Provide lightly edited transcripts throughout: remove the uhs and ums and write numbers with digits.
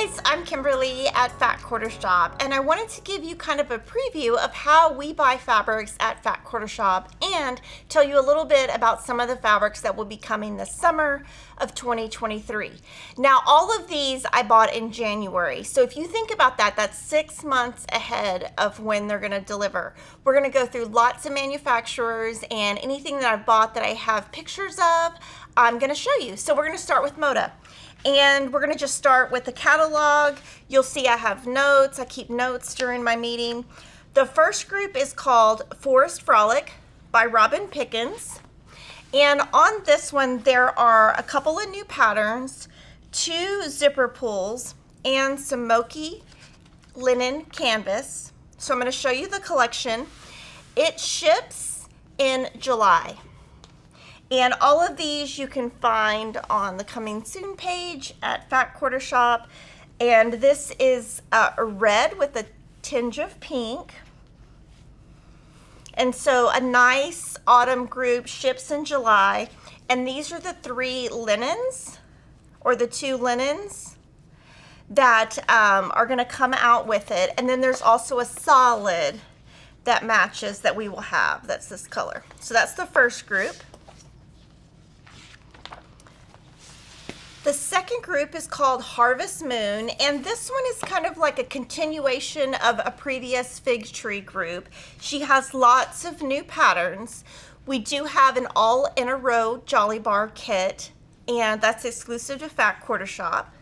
guys, I'm Kimberly at Fat Quarter Shop, and I wanted to give you kind of a preview of how we buy fabrics at Fat Quarter Shop and tell you a little bit about some of the fabrics that will be coming this summer of 2023. Now, all of these I bought in January, so if you think about that, that's 6 months ahead of when they're going to deliver. We're going to go through lots of manufacturers, and anything that I've bought that I have pictures of, I'm going to show you. So we're going to start with Moda. And we're going to just start with the catalog. You'll see I have notes. I keep notes during my meeting. The first group is called Forest Frolic by Robin Pickens. And on this one, there are a couple of new patterns, 2 zipper pulls, and some Moki linen canvas. So I'm going to show you the collection. It ships in July. And all of these you can find on the Coming Soon page at Fat Quarter Shop. And this is a red with a tinge of pink. And so a nice autumn group ships in July. And these are the 3 linens, or the 2 linens that are going to come out with it. And then there's also a solid that matches that we will have. That's this color. So that's the first group. The second group is called Harvest Moon, and this one is kind of like a continuation of a previous fig tree group. She has lots of new patterns. We do have an all in a row Jolly Bar kit, and that's exclusive to Fat Quarter Shop.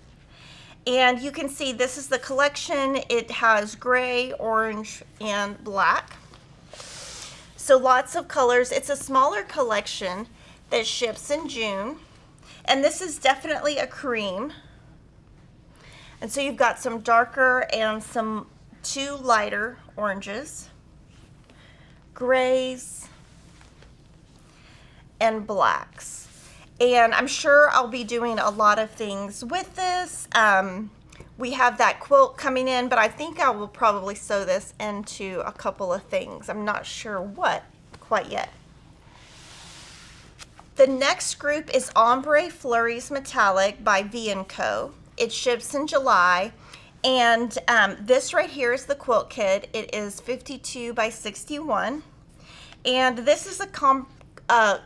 And you can see this is the collection. It has gray, orange, and black. So lots of colors. It's a smaller collection that ships in June. And this is definitely a cream. And so you've got some darker and some 2 lighter oranges, grays, and blacks. And I'm sure I'll be doing a lot of things with this. We have that quilt coming in, but I think I will probably sew this into a couple of things. I'm not sure what quite yet. The next group is Ombre Flurries Metallic by V&Co. It ships in July, and this right here is the quilt kit. It is 52 by 61, and this is a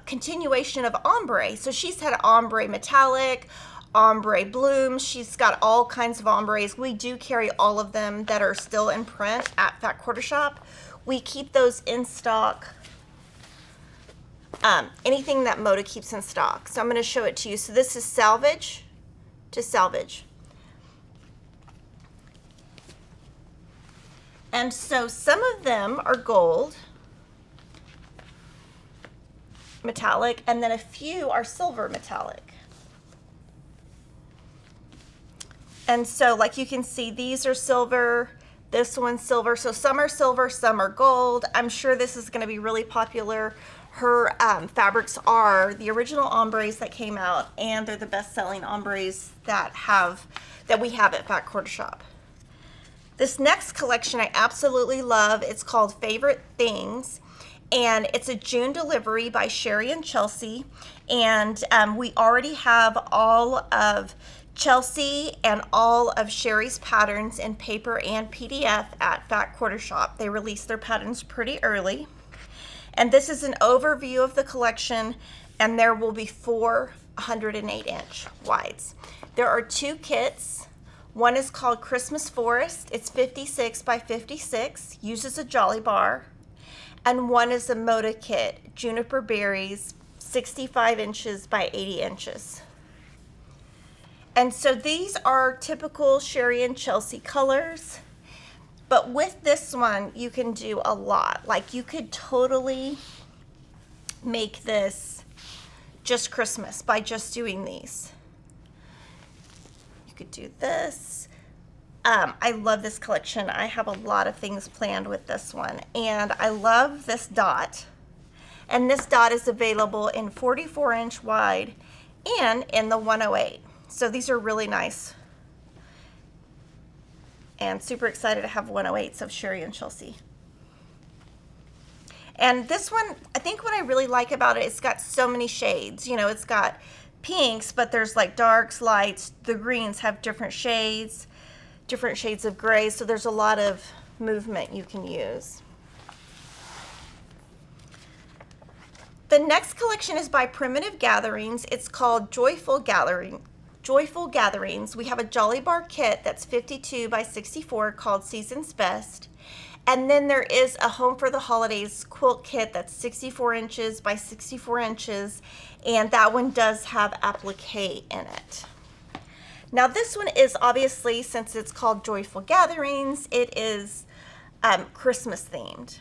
continuation of Ombre. So she's had Ombre Metallic, Ombre Bloom. She's got all kinds of ombres. We do carry all of them that are still in print at Fat Quarter Shop. We keep those in stock. Anything that Moda keeps in stock. So I'm going to show it to you. So this is salvage to salvage. And so some of them are gold, metallic, and then a few are silver metallic. And so like you can see, these are silver, this one's silver. So some are silver, some are gold. I'm sure this is going to be really popular. Her fabrics are the original ombres that came out, and they're the best-selling ombres that we have at Fat Quarter Shop. This next collection I absolutely love. It's called Favorite Things, and it's a June delivery by Sherry and Chelsea. And we already have all of Chelsea and all of Sherry's patterns in paper and PDF at Fat Quarter Shop. They release their patterns pretty early. And this is an overview of the collection, and there will be 4 108-inch wides. There are 2 kits. One is called Christmas Forest. It's 56 by 56, uses a Jolly Bar. And one is a Moda kit, Juniper Berries, 65 inches by 80 inches. And so these are typical Sherry and Chelsea colors. But with this one, you can do a lot. Like, you could totally make this just Christmas by just doing these. You could do this. I love this collection. I have a lot of things planned with this one. And I love this dot. And this dot is available in 44-inch wide and in the 108. So these are really nice. And super excited to have 108s of Sherry and Chelsea. And this one, I think what I really like about it, it's got so many shades. You know, it's got pinks, but there's like darks, lights. The greens have different shades. different shades of gray, so there's a lot of movement you can use. The next collection is by Primitive Gatherings. It's called Joyful Gatherings. We have a Jolly Bar kit that's 52 by 64 called Season's Best. And then there is a Home for the Holidays quilt kit that's 64 inches by 64 inches, and that one does have applique in it. Now this one is obviously, since it's called Joyful Gatherings, it is Christmas themed.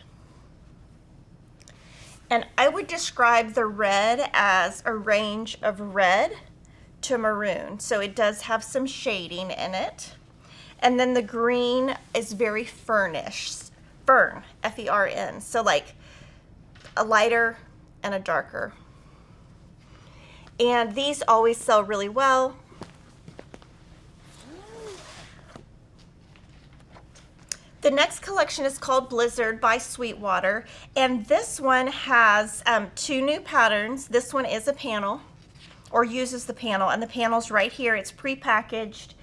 And I would describe the red as a range of red to maroon. So it does have some shading in it. And then the green is very fernish. Fern, F-E-R-N. So like a lighter and a darker. And these always sell really well. The next collection is called Blizzard by Sweetwater, and this one has 2 new patterns. This one is a panel, or uses the panel, and the panel's right here. It's pre-packaged.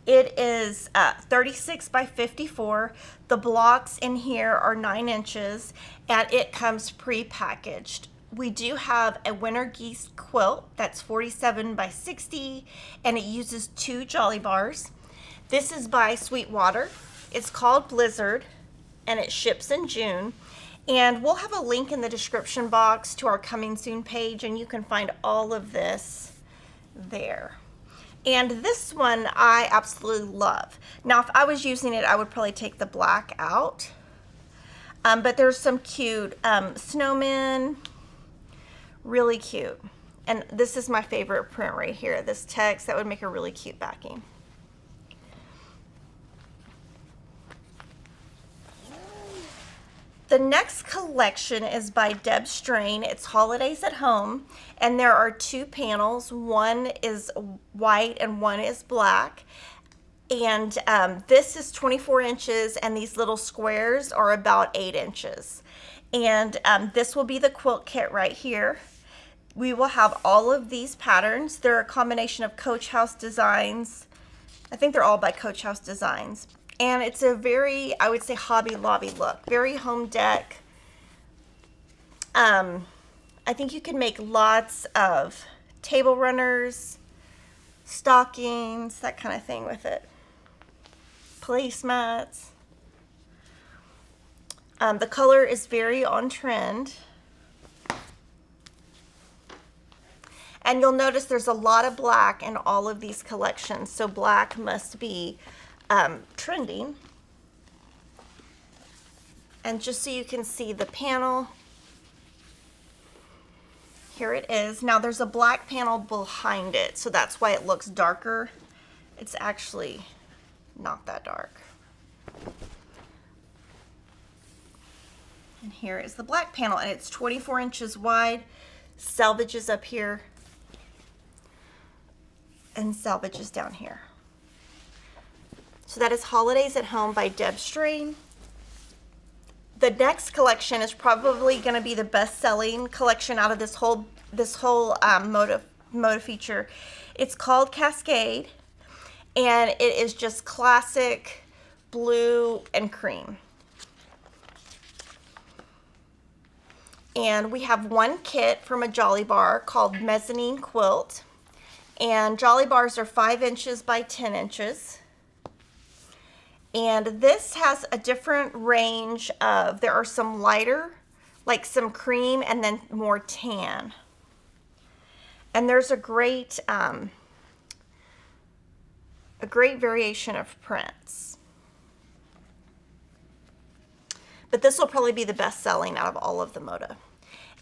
It is 36 by 54. The blocks in here are 9 inches, and it comes pre-packaged. We do have a winter geese quilt that's 47 by 60, and it uses 2 Jolly Bars. This is by Sweetwater. It's called Blizzard, and it ships in June. And we'll have a link in the description box to our coming soon page, and you can find all of this there. And this one I absolutely love. Now, if I was using it, I would probably take the black out. But there's some cute snowmen, really cute. And this is my favorite print right here, this text. That would make a really cute backing. The next collection is by Deb Strain. It's Holidays at Home, and there are 2 panels. One is white and one is black. And this is 24 inches, and these little squares are about 8 inches. And this will be the quilt kit right here. We will have all of these patterns. They're a combination of Coach House designs. I think they're all by Coach House Designs. And it's a very, I would say, Hobby Lobby look, very home dec. I think you can make lots of table runners, stockings, that kind of thing with it. Placemats. The color is very on trend. And you'll notice there's a lot of black in all of these collections, so black must be trending. And just so you can see the panel, here it is. Now there's a black panel behind it, so that's why it looks darker. It's actually not that dark. And here is the black panel, and it's 24 inches wide. Selvages up here and selvages down here. So that is Holidays at Home by Deb Strain. The next collection is probably going to be the best-selling collection out of this whole Moda feature. It's called Cascade, and it is just classic blue and cream. And we have one kit from a Jolly Bar called Mezzanine Quilt, and Jolly Bars are 5 inches by 10 inches. And this has a different range of, there are some lighter, like some cream, and then more tan. And there's a great variation of prints. But this will probably be the best selling out of all of the Moda.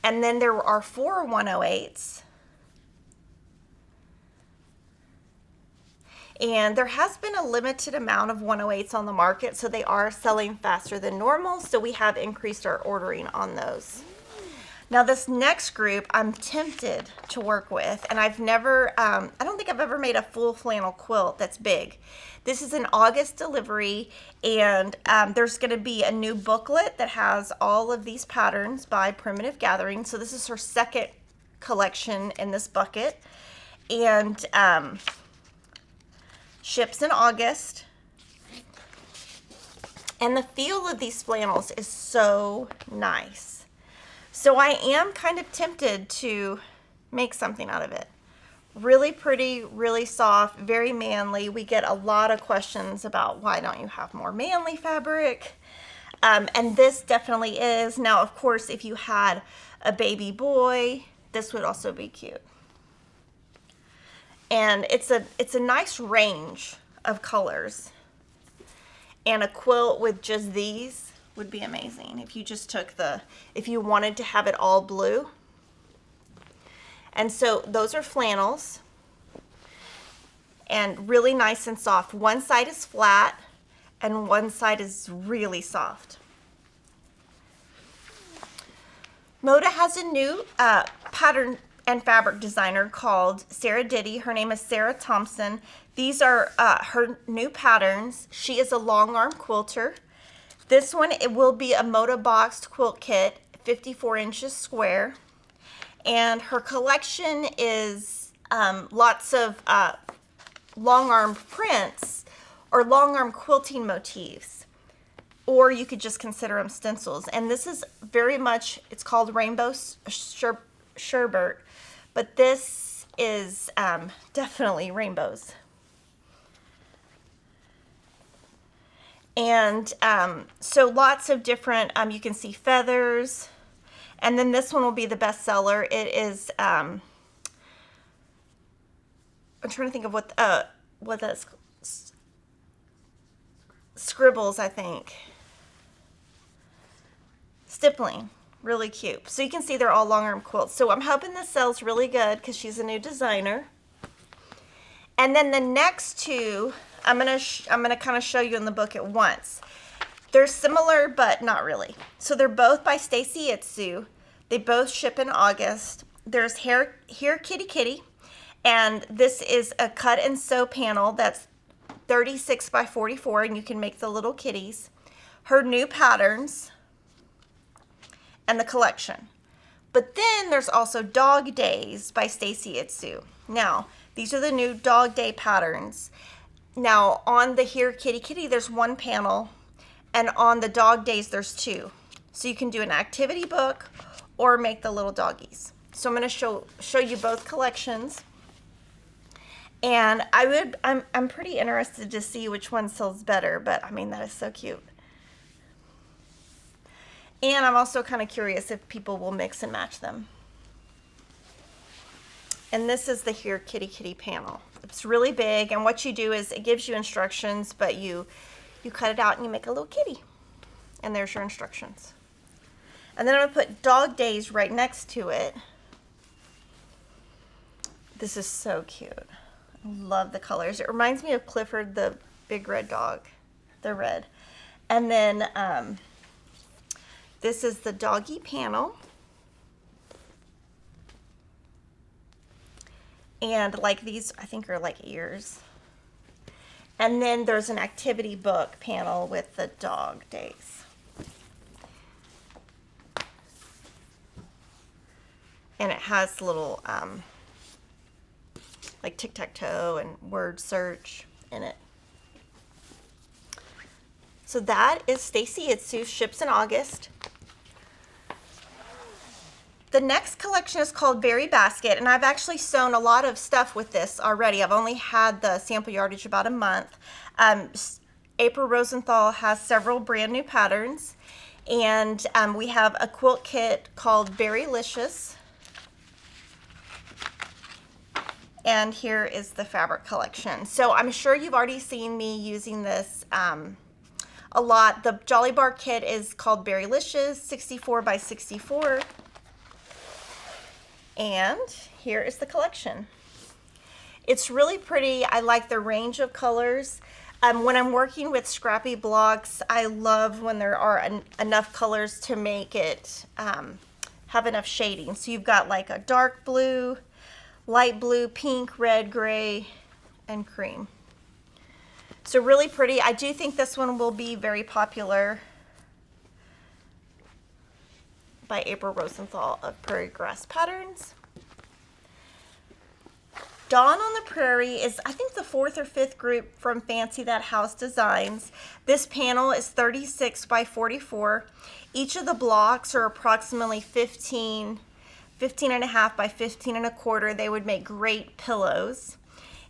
And then there are 4 108s. And there has been a limited amount of 108s on the market, so they are selling faster than normal, so we have increased our ordering on those. Now this next group I'm tempted to work with, and I've never, I don't think I've ever made a full flannel quilt that's big. This is an August delivery, and there's going to be a new booklet that has all of these patterns by Primitive Gathering. So this is her second collection in this bucket, and ships in August. And the feel of these flannels is so nice. So I am kind of tempted to make something out of it. Really pretty, really soft, very manly. We get a lot of questions about why don't you have more manly fabric? And this definitely is. Now, of course, if you had a baby boy, this would also be cute. And it's a nice range of colors. And a quilt with just these would be amazing. If you just took if you wanted to have it all blue. And so those are flannels. And really nice and soft. One side is flat and one side is really soft. Moda has a new pattern and fabric designer called Sarah Diddy. Her name is Sarah Thompson. These are her new patterns. She is a long arm quilter. This one, it will be a Moda boxed quilt kit, 54 inches square. And her collection is lots of long arm prints or long arm quilting motifs. Or you could just consider them stencils. And this is very much, it's called Rainbow Sherbet, but this is definitely rainbows. And so lots of different, you can see feathers. And then this one will be the best seller. It is, I'm trying to think of what that's, scribbles, I think. Stippling, really cute. So you can see they're all long arm quilts. So I'm hoping this sells really good because she's a new designer. And then the next two, I'm gonna kind of show you in the book at once. They're similar, but not really. So they're both by Stacy Itsu. They both ship in August. There's Here Kitty Kitty, and this is a cut and sew panel that's 36 by 44, and you can make the little kitties. Her new patterns and the collection. But then there's also Dog Days by Stacy Itsu. Now, these are the new Dog Day patterns. Now, on the Here Kitty Kitty, there's one panel, and on the Dog Days, there's two. So you can do an activity book or make the little doggies. So I'm going to show you both collections. And I'm pretty interested to see which one sells better, but I mean, that is so cute. And I'm also kind of curious if people will mix and match them. And this is the Here Kitty Kitty panel. It's really big, and what you do is it gives you instructions, but you cut it out and you make a little kitty. And there's your instructions. And then I'm gonna put Dog Days right next to it. This is so cute. I love the colors. It reminds me of Clifford the big red dog. They're red. And then this is the doggy panel. And like these, I think are like ears. And then there's an activity book panel with the Dog Days. And it has little like tic-tac-toe and word search in it. So that is Stacy Itsu, ships in August. The next collection is called Berry Basket, and I've actually sewn a lot of stuff with this already. I've only had the sample yardage about a month. April Rosenthal has several brand new patterns, and we have a quilt kit called Berrylicious. And here is the fabric collection. So I'm sure you've already seen me using this a lot. The Jolly Bar kit is called Berrylicious, 64 by 64. And here is the collection. It's really pretty. I like the range of colors. When I'm working with scrappy blocks, I love when there are enough colors to make it have enough shading. So you've got like a dark blue, light blue, pink, red, gray, and cream. So really pretty. I do think this one will be very popular, by April Rosenthal of Prairie Grass Patterns. Dawn on the Prairie is, I think, the 4th or 5th group from Fancy That House Designs. This panel is 36 by 44. Each of the blocks are approximately 15 and a half by 15 and a quarter. They would make great pillows.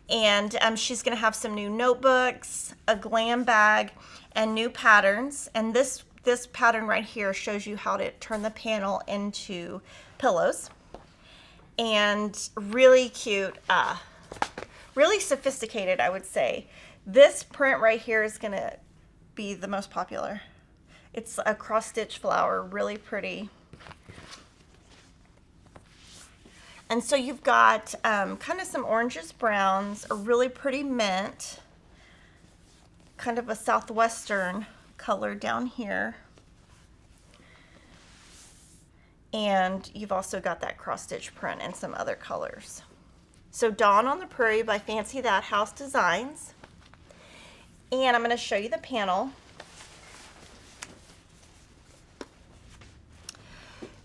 And she's going to have some new notebooks, a glam bag, and new patterns. And this pattern right here shows you how to turn the panel into pillows. And really cute, really sophisticated, I would say. This print right here is going to be the most popular. It's a cross-stitch flower, really pretty. And so you've got kind of some oranges, browns, a really pretty mint, kind of a southwestern color down here. And you've also got that cross-stitch print and some other colors. So Dawn on the Prairie by Fancy That House Designs. And I'm going to show you the panel.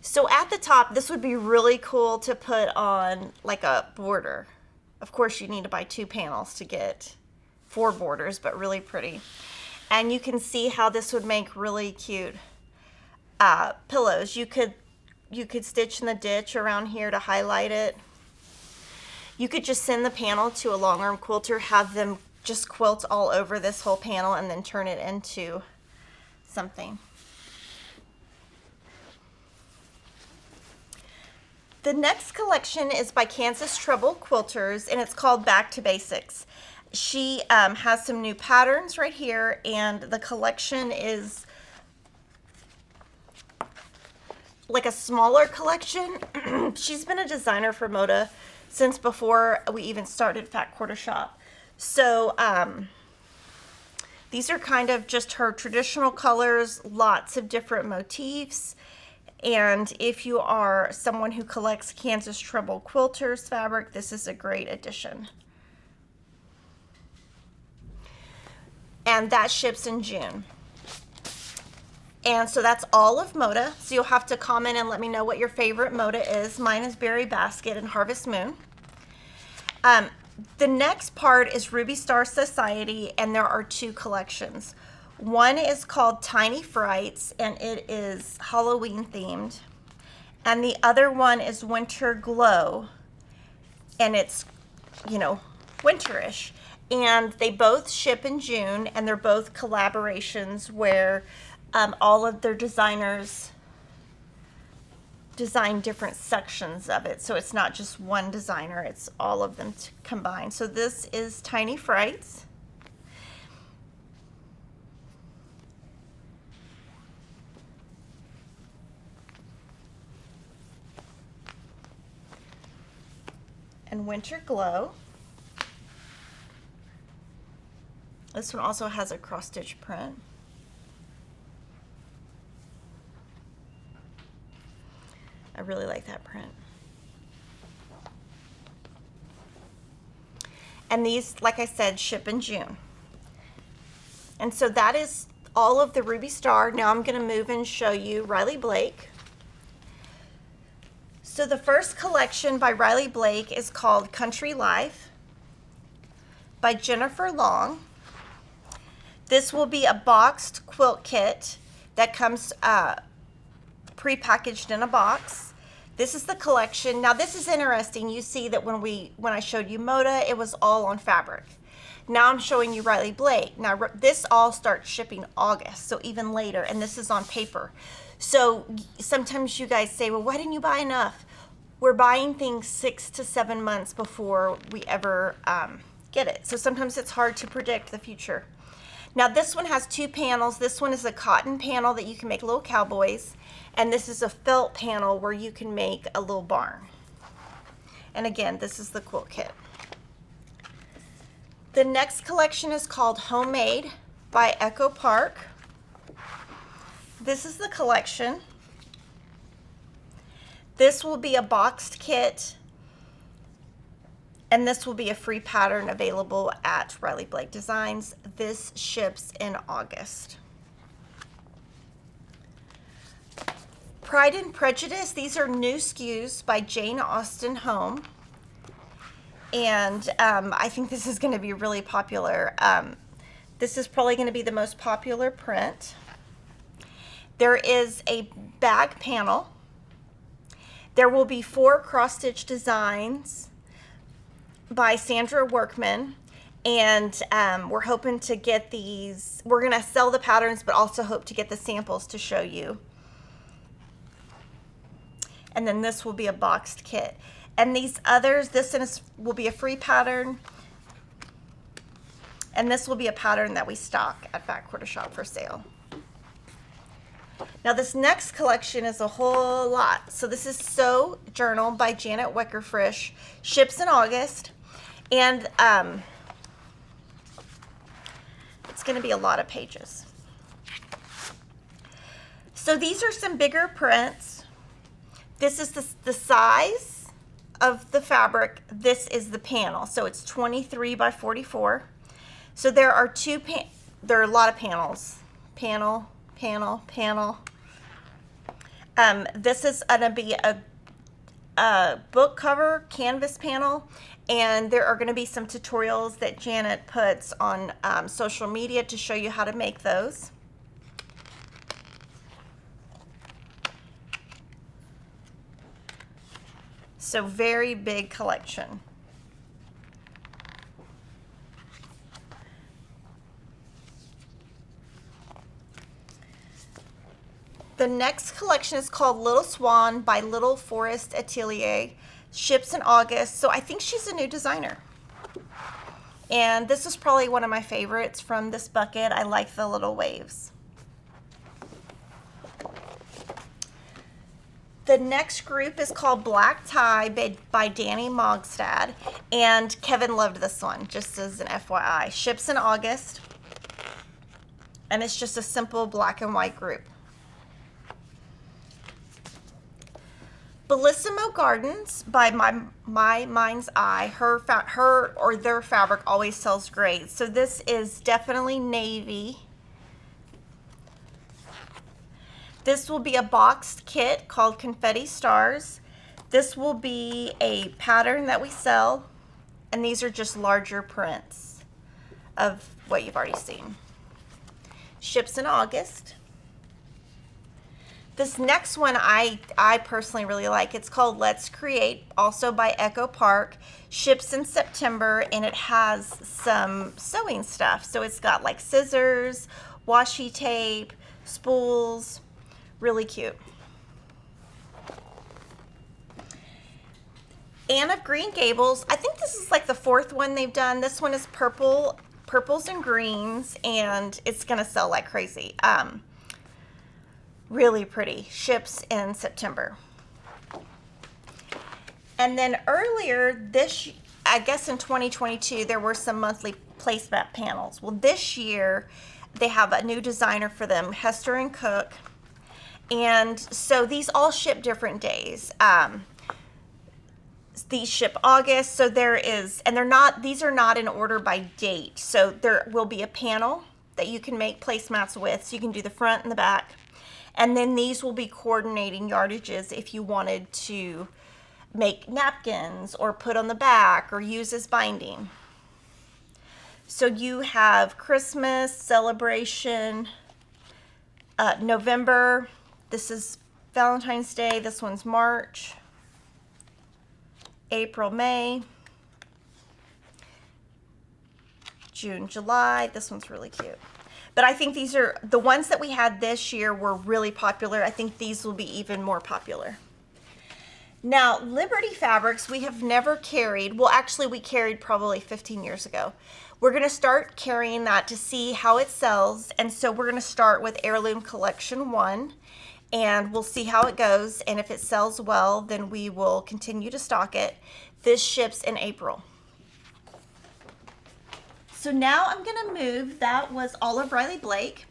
So at the top, this would be really cool to put on like a border. Of course, you need to buy 2 panels to get 4 borders, but really pretty. And you can see how this would make really cute pillows. You could stitch in the ditch around here to highlight it. You could just send the panel to a long arm quilter, have them just quilt all over this whole panel, and then turn it into something. The next collection is by Kansas Treble Quilters, and it's called Back to Basics. She has some new patterns right here, and the collection is like a smaller collection. She's been a designer for Moda since before we even started Fat Quarter Shop. So these are kind of just her traditional colors, lots of different motifs. And if you are someone who collects Kansas Treble Quilters fabric, this is a great addition. And that ships in June. And so that's all of Moda. So you'll have to comment and let me know what your favorite Moda is. Mine is Berry Basket and Harvest Moon. The next part is Ruby Star Society, and there are 2 collections. One is called Tiny Frights, and it is Halloween themed. And the other one is Winter Glow, and it's, you know, winterish. And they both ship in June, and they're both collaborations where all of their designers design different sections of it. So it's not just one designer, it's all of them combined. So this is Tiny Frights. And Winter Glow. This one also has a cross-stitch print. I really like that print. And these, like I said, ship in June. And so that is all of the Ruby Star. Now I'm going to move and show you Riley Blake. So the first collection by Riley Blake is called Country Life by Jennifer Long. This will be a boxed quilt kit that comes pre-packaged in a box. This is the collection. Now this is interesting. You see that when I showed you Moda, it was all on fabric. Now I'm showing you Riley Blake. Now this all starts shipping August, so even later, and this is on paper. So sometimes you guys say, well, why didn't you buy enough? We're buying things 6 to 7 months before we ever get it. So sometimes it's hard to predict the future. Now this one has 2 panels. This one is a cotton panel that you can make little cowboys. And this is a felt panel where you can make a little barn. And again, this is the quilt kit. The next collection is called Homemade by Echo Park. This is the collection. This will be a boxed kit, and this will be a free pattern available at Riley Blake Designs. This ships in August. Pride and Prejudice, these are new SKUs by Jane Austen Home. and I think this is going to be really popular. This is probably going to be the most popular print. There is a bag panel. There will be 4 cross-stitch designs by Sandra Workman, and we're hoping to get these. We're going to sell the patterns, but also hope to get the samples to show you. And then this will be a boxed kit. And these others, this will be a free pattern, and this will be a pattern that we stock at Back Quarter Shop for sale. Now this next collection is a whole lot. So this is Sew Journal by Janet Weckerfrisch, ships in August, and it's going to be a lot of pages. So these are some bigger prints. This is the size of the fabric. This is the panel. So it's 23 by 44. So there are there are a lot of panels. Panel, panel, panel. This is going to be a book cover canvas panel, and there are going to be some tutorials that Janet puts on social media to show you how to make those. So very big collection. The next collection is called Little Swan by Little Forest Atelier, ships in August. So I think she's a new designer. And this is probably one of my favorites from this bucket. I like the little waves. The next group is called Black Tie by Danny Mogstad, and Kevin loved this one, just as an FYI. Ships in August, and it's just a simple black and white group. Bellissimo Gardens by My Mind's Eye. Their fabric always sells great. So this is definitely navy. This will be a boxed kit called Confetti Stars. This will be a pattern that we sell, and these are just larger prints of what you've already seen. Ships in August. This next one I personally really like. It's called Let's Create, also by Echo Park. Ships in September, and it has some sewing stuff. So it's got like scissors, washi tape, spools. Really cute. Anne of Green Gables. I think this is like the 4th one they've done. This one is purples and greens, and it's gonna sell like crazy. Really pretty. Ships in September. And then earlier I guess in 2022, there were some monthly placemat panels. Well, this year they have a new designer for them, Hester and Cook. And so these all ship different days. These ship August, so these are not in order by date. So there will be a panel that you can make placemats with, so you can do the front and the back. And then these will be coordinating yardages if you wanted to make napkins or put on the back or use as binding. So you have Christmas, celebration, November. This is Valentine's Day. This one's March, April, May, June, July. This one's really cute. But I think these are the ones that we had this year were really popular. I think these will be even more popular. Now, Liberty Fabrics, we have never carried. Well, actually, we carried probably 15 years ago. We're going to start carrying that to see how it sells. And so we're going to start with Heirloom Collection 1. And we'll see how it goes, and if it sells well, then we will continue to stock it. This ships in April. So now I'm going to move, that was Olive Riley Blake.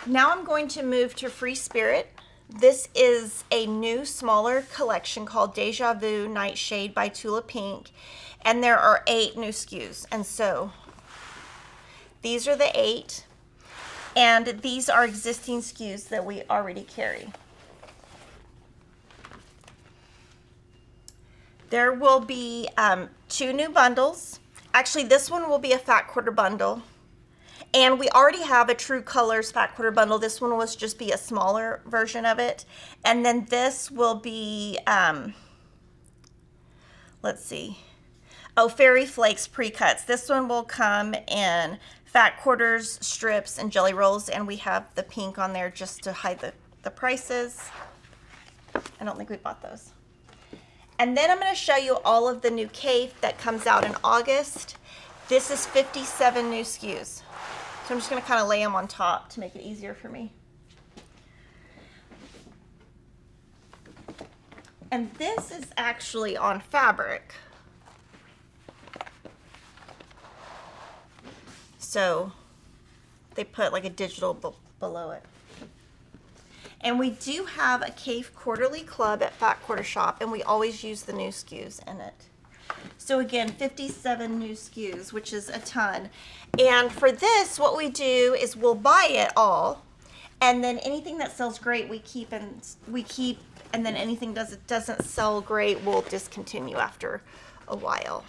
Now I'm going to move to FreeSpirit. This is a new, smaller collection called Deja Vu Nightshade by Tula Pink, and there are 8 new SKUs. And so these are the 8. And these are existing SKUs that we already carry. There will be 2 new bundles. Actually, this one will be a fat quarter bundle. And we already have a True Colors fat quarter bundle. This one will just be a smaller version of it. And then this will be, let's see. Oh, Fairy Flakes pre-cuts. This one will come in fat quarters, strips, and jelly rolls. And we have the pink on there just to hide the prices. I don't think we bought those. And then I'm going to show you all of the new Cape that comes out in August. This is 57 new SKUs. So I'm just going to kind of lay them on top to make it easier for me. And this is actually on fabric. So they put like a digital below it. And we do have a Cave Quarterly Club at Fat Quarter Shop, and we always use the new SKUs in it. So again, 57 new SKUs, which is a ton. And for this, what we do is we'll buy it all, and then anything that sells great we keep, and then anything that doesn't sell great we'll discontinue after a while.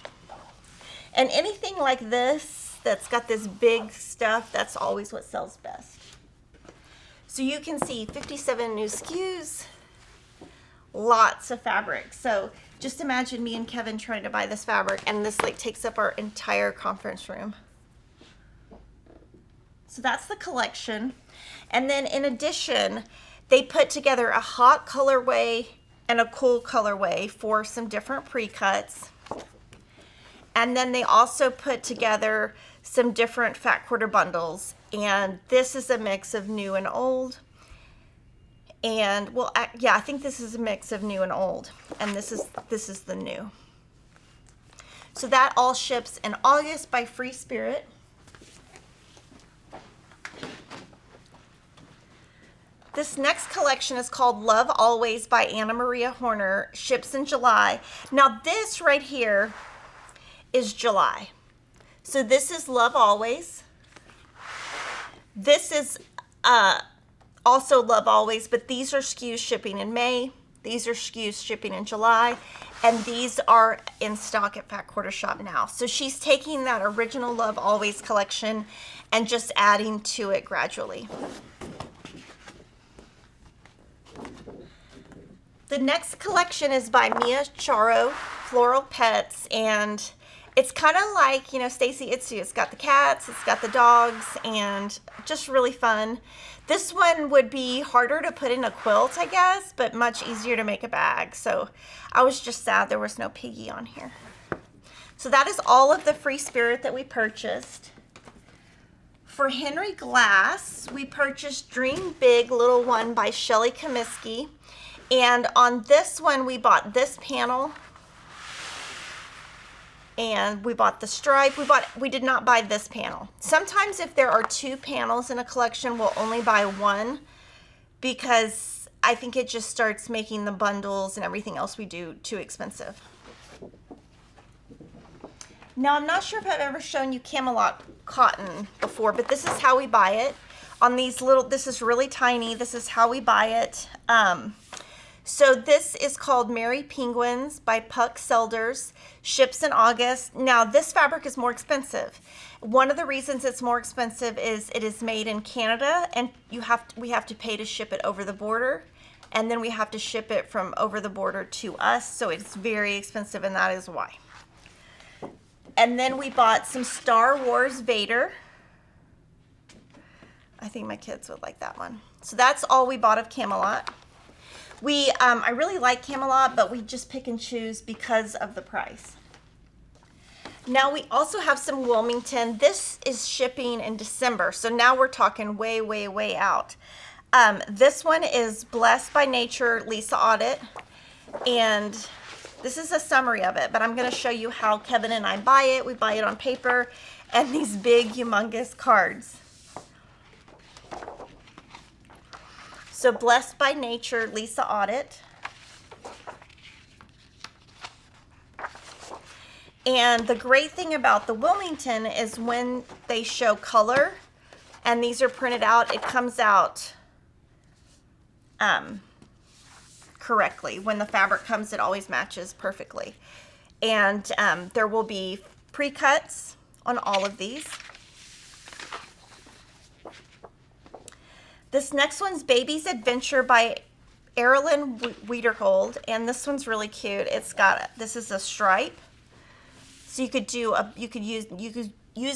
And anything like this that's got this big stuff, that's always what sells best. So you can see 57 new SKUs, lots of fabric. So just imagine me and Kevin trying to buy this fabric, and this like takes up our entire conference room. So that's the collection. And then in addition, they put together a hot colorway and a cool colorway for some different pre-cuts. And then they also put together some different fat quarter bundles. And this is a mix of new and old. And well, yeah, I think this is a mix of new and old. And this is the new. So that all ships in August by FreeSpirit. This next collection is called Love Always by Anna Maria Horner, ships in July. Now this right here is July. So this is Love Always. This is also Love Always, but these are SKUs shipping in May. These are SKUs shipping in July, and these are in stock at Fat Quarter Shop now. So she's taking that original Love Always collection and just adding to it gradually. The next collection is by Mia Charo, Floral Pets, and it's kind of like, you know, Stacy Itsu. It's got the cats, it's got the dogs, and just really fun. This one would be harder to put in a quilt, I guess, but much easier to make a bag. So I was just sad there was no piggy on here. So that is all of the FreeSpirit that we purchased. For Henry Glass, we purchased Dream Big Little One by Shelly Comiskey. And on this one, we bought this panel. And we bought the stripe. We did not buy this panel. Sometimes if there are 2 panels in a collection, we'll only buy one, because I think it just starts making the bundles and everything else we do too expensive. Now, I'm not sure if I've ever shown you Camelot cotton before, but this is how we buy it. On these little, this is really tiny. This is how we buy it. So this is called Merry Penguins by Puck Selders, ships in August. Now this fabric is more expensive. One of the reasons it's more expensive is it is made in Canada, and we have to pay to ship it over the border, and then we have to ship it from over the border to us, so it's very expensive, and that is why. And then we bought some Star Wars Vader. I think my kids would like that one. So that's all we bought of Camelot. I really like Camelot, but we just pick and choose because of the price. Now we also have some Wilmington. This is shipping in December, so now we're talking way, way, way out. This one is Blessed by Nature, Lisa Audit, and this is a summary of it, but I'm going to show you how Kevin and I buy it. We buy it on paper and these big, humongous cards. So Blessed by Nature, Lisa Audit. And the great thing about the Wilmington is when they show color and these are printed out, it comes out correctly. When the fabric comes, it always matches perfectly. And there will be pre-cuts on all of these. This next one's Baby's Adventure by Erilyn Wiederhold, and this one's really cute. It's got, this is a stripe. So you could use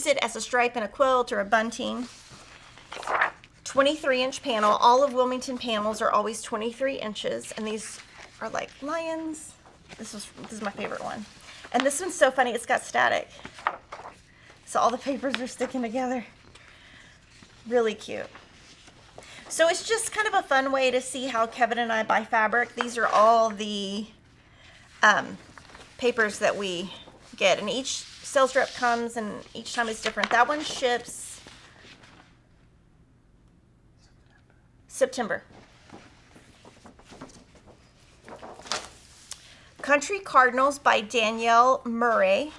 it as a stripe in a quilt or a bunting. 23-inch panel. All of Wilmington panels are always 23 inches, and these are like lions. This is my favorite one. And this one's so funny, it's got static. So all the papers are sticking together. Really cute. So it's just kind of a fun way to see how Kevin and I buy fabric. These are all the papers that we get, and each sales rep comes and each time is different. That one ships September. Country Cardinals by Danielle Murray.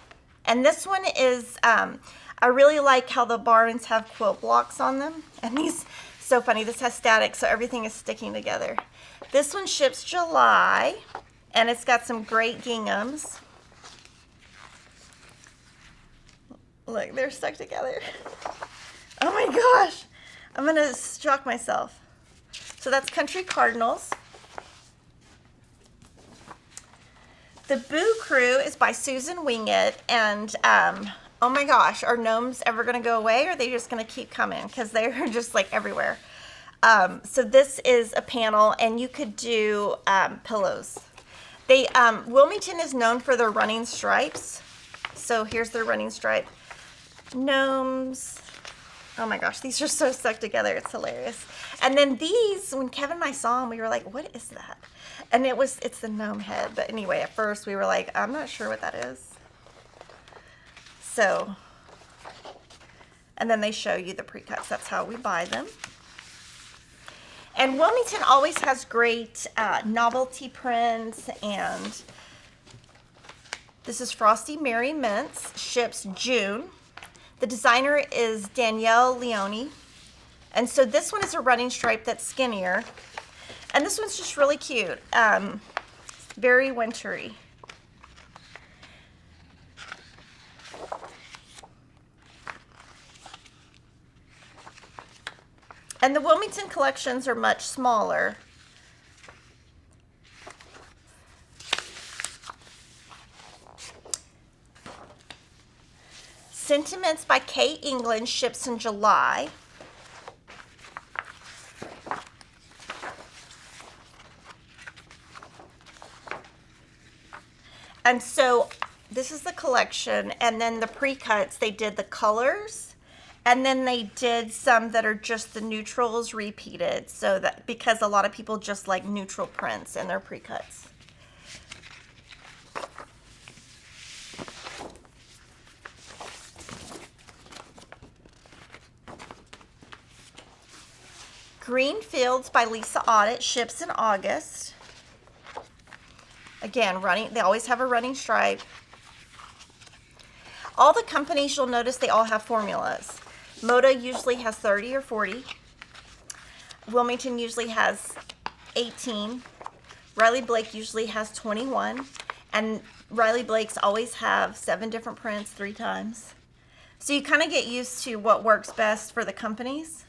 And this one is, I really like how the barns have quilt blocks on them. And these, so funny, this has static, so everything is sticking together. This one ships July, and it's got some great ginghams. Look, they're stuck together. Oh my gosh, I'm gonna shock myself. So that's Country Cardinals. The Boo Crew is by Susan Wingett, and oh my gosh, are gnomes ever gonna go away, or are they just gonna keep coming? Because they're just like everywhere. So this is a panel, and you could do pillows. They Wilmington is known for their running stripes. So here's their running stripe. Gnomes. Oh my gosh, these are so stuck together. It's hilarious. And then these, when Kevin and I saw them, we were like, what is that? And it's the gnome head. But anyway, at first we were like, I'm not sure what that is. So, and then they show you the pre-cuts. That's how we buy them. And Wilmington always has great novelty prints, and this is Frosty Mary Mints, ships June. The designer is Danielle Leone. And so this one is a running stripe that's skinnier. And this one's just really cute. Very wintry. And the Wilmington collections are much smaller. Sentiments by Kate England ships in July. And so this is the collection, and then the pre-cuts, they did the colors, and then they did some that are just the neutrals repeated, so that because a lot of people just like neutral prints in their pre-cuts. Green Fields by Lisa Audit ships in August. Again, running, they always have a running stripe. All the companies, you'll notice they all have formulas. Moda usually has 30 or 40. Wilmington usually has 18. Riley Blake usually has 21. And Riley Blake's always have 7 different prints 3 times. So you kind of get used to what works best for the companies.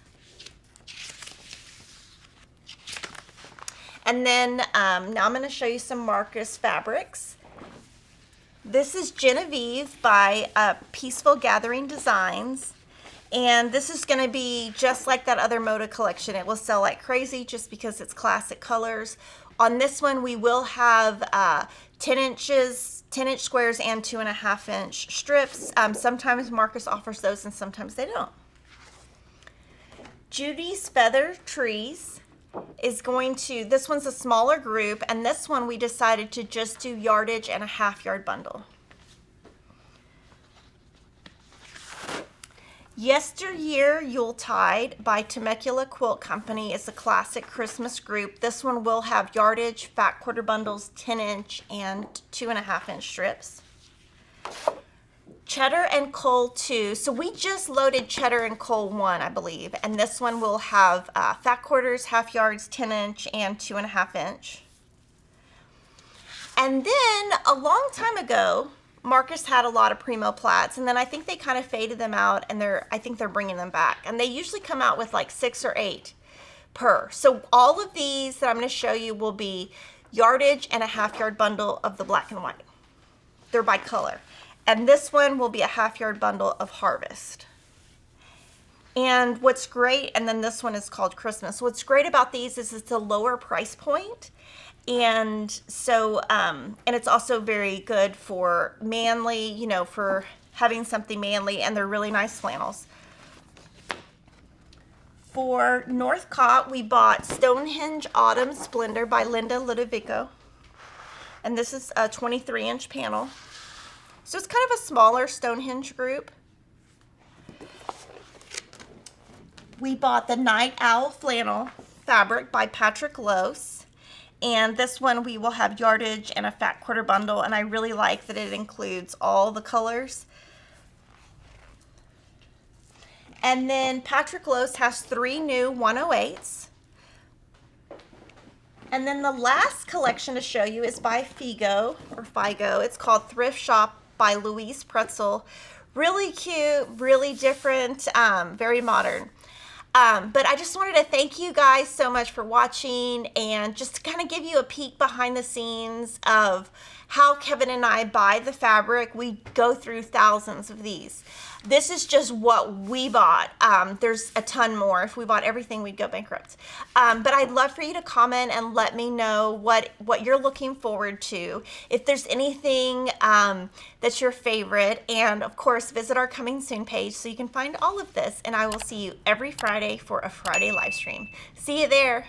And then now I'm going to show you some Marcus fabrics. This is Genevieve by Peaceful Gathering Designs. And this is going to be just like that other Moda collection. It will sell like crazy just because it's classic colors. On this one, we will have 10-inch squares and 2.5-inch strips. Sometimes Marcus offers those and sometimes they don't. Judy's Feather Trees is going to, this one's a smaller group, and this one we decided to just do yardage and a half-yard bundle. Yesteryear Yuletide by Temecula Quilt Company is a classic Christmas group. This one will have yardage, fat quarter bundles, 10-inch and 2.5-inch strips. Cheddar and Coal 2. So we just loaded Cheddar and Coal 1, I believe. And this one will have fat quarters, half yards, 10-inch, and 2.5-inch. And then a long time ago, Marcus had a lot of Primo Plats, and then I think they kind of faded them out, and I think they're bringing them back. And they usually come out with like 6 or 8 per. So all of these that I'm going to show you will be yardage and a half yard bundle of the black and white. They're by color. And this one will be a half yard bundle of Harvest. And what's great, and then this one is called Christmas. What's great about these is it's a lower price point. And so, and it's also very good for manly, you know, for having something manly, and they're really nice flannels. For Northcott, we bought Stonehenge Autumn Splendor by Linda Ludovico. And this is a 23-inch panel. So it's kind of a smaller Stonehenge group. We bought the Night Owl Flannel fabric by Patrick Lose. And this one we will have yardage and a fat quarter bundle, and I really like that it includes all the colors. And then Patrick Lose has 3 new 108s. And then the last collection to show you is by Figo, or Figo. It's called Thrift Shop by Louise Pretzel. Really cute, really different, very modern. But I just wanted to thank you guys so much for watching, and just to kind of give you a peek behind the scenes of how Kevin and I buy the fabric. We go through thousands of these. This is just what we bought. There's a ton more. If we bought everything, we'd go bankrupt. But I'd love for you to comment and let me know what you're looking forward to. If there's anything that's your favorite. And of course, visit our Coming Soon page so you can find all of this. And I will see you every Friday for a Friday live stream. See you there.